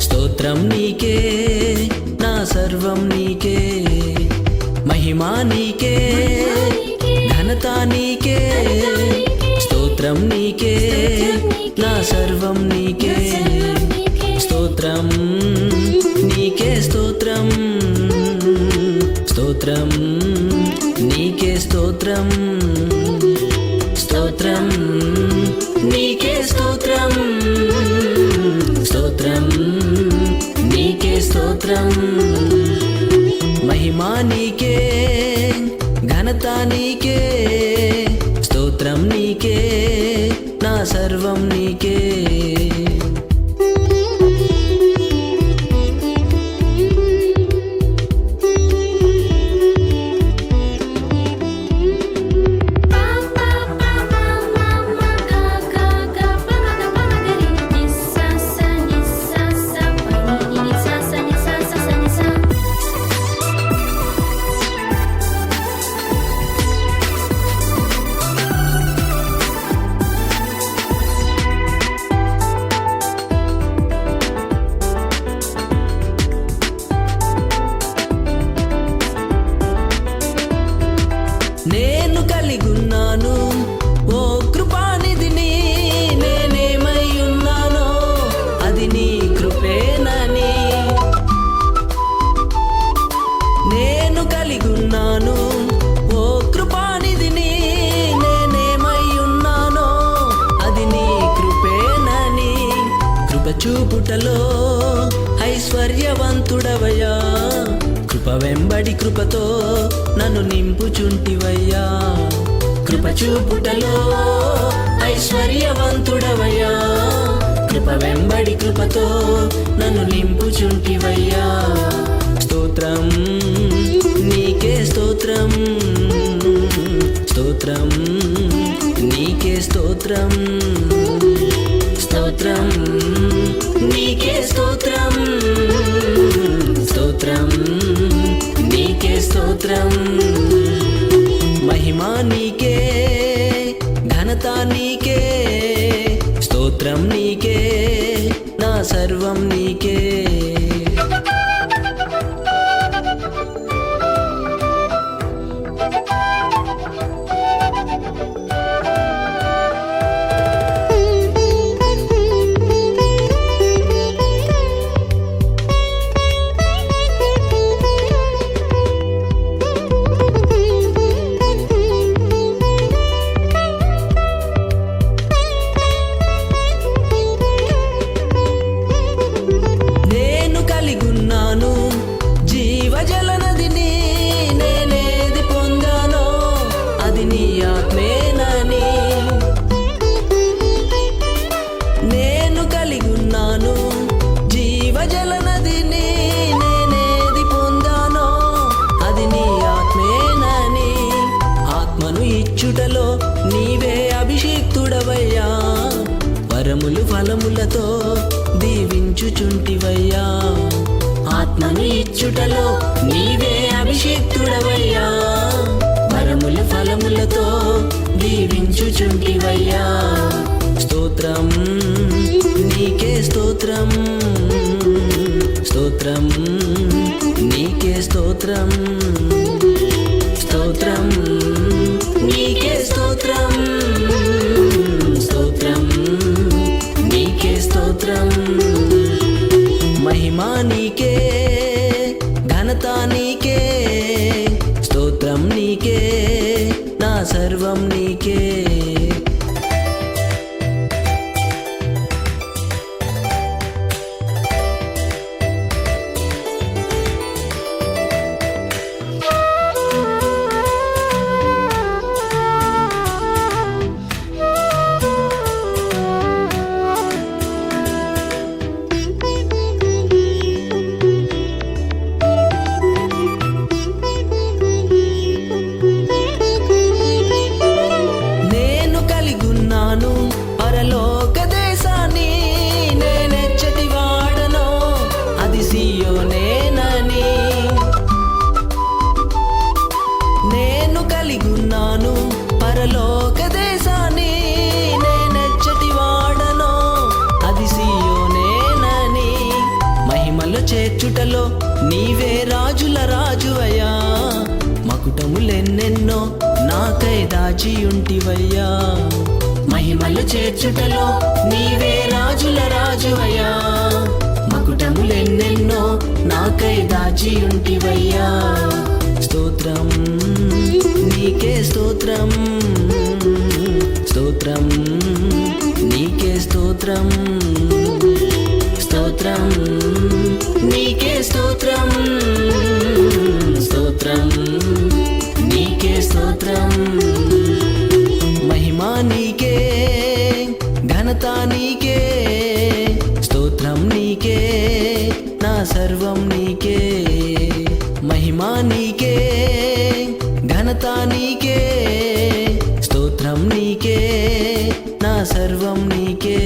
స్తోత్రం నీకే నా సర్వం నీకే మహిమా నీకే ఘనత నీకే స్తోత్రం నీకే నా సర్వం నీకే స్తోత్రం నీకే స్తోత్రం స్తోత్రం నీకే స్తోత్రం స్తోత్రం నీకే స్తోత్రం స్తోత్రం నీకే స్తోత్రం మహిమా నీకే ఘనత నీకే స్తోత్రం నీకే నా సర్వం నీకే నేను కలిగున్నాను ఓ కృపానిధిని నేనేమై ఉన్నానో అది నీ కృపేనని నేను కలిగున్నాను ఓ కృపానిధిని నేనేమై ఉన్నానో అది నీ కృపేనని కృప చూపుటలో ఐశ్వర్యవంతుడవయ్యా కృప వెంబడి కృపతో నన్ను నింపుచుంటివయ్యా కృప చూపుటలో ఐశ్వర్యవంతుడవయ్యా కృప వెంబడి కృపతో నన్ను నింపుచుంటివయ్యా స్తోత్రం నీకే స్తోత్రం స్తోత్రం నీకే స్తోత్రం స్తోత్రం నీకే స్తోత్రం స్తోత్రం నీకే స్తోత్రం మహిమా నీకే ఘనత నీకే స్తోత్రం నీకే నా సర్వం నీకే ఇచ్చుటలో నీవే అభిషేక్తుడవయ్యా వరములు ఫలములతో దీవించుచుంటివయ్యా ఆత్మను ఇచ్చుటలో నీవే అభిషేక్తుడవయ్యా వరములు ఫలములతో దీవించుచుంటివయ్యా స్తోత్రం నీకే స్తోత్రం స్తోత్రం నీకే స్తోత్రం స్తోత్రం నీకే స్తోత్రం స్తోత్రం నీకే స్తోత్రం మహిమా నీకే ఘనత నీకే స్తోత్రం నీకే నా సర్వం నీకే నీవే రాజుల రాజువయ్యా మకుటములెన్నెన్నో నాకై దాచియుంటివయ్యా మహిమలు చేర్చుటలో నీవే రాజుల రాజువయ్యా మకుటములెన్నెన్నో నాకై దాచియుంటివయ్యా స్తోత్రం నీకే స్తోత్రం స్తోత్రం నీకే స్తోత్రం స్తోత్రం నీకే స్తోత్రం స్తోత్రం నీకే స్తోత్రం మహిమా నీకే ఘనత నీకే స్తోత్రం నీకే నా సర్వం నీకే మహిమా నీకే ఘనత నీకే స్తోత్రం నీకే నా సర్వం నీకే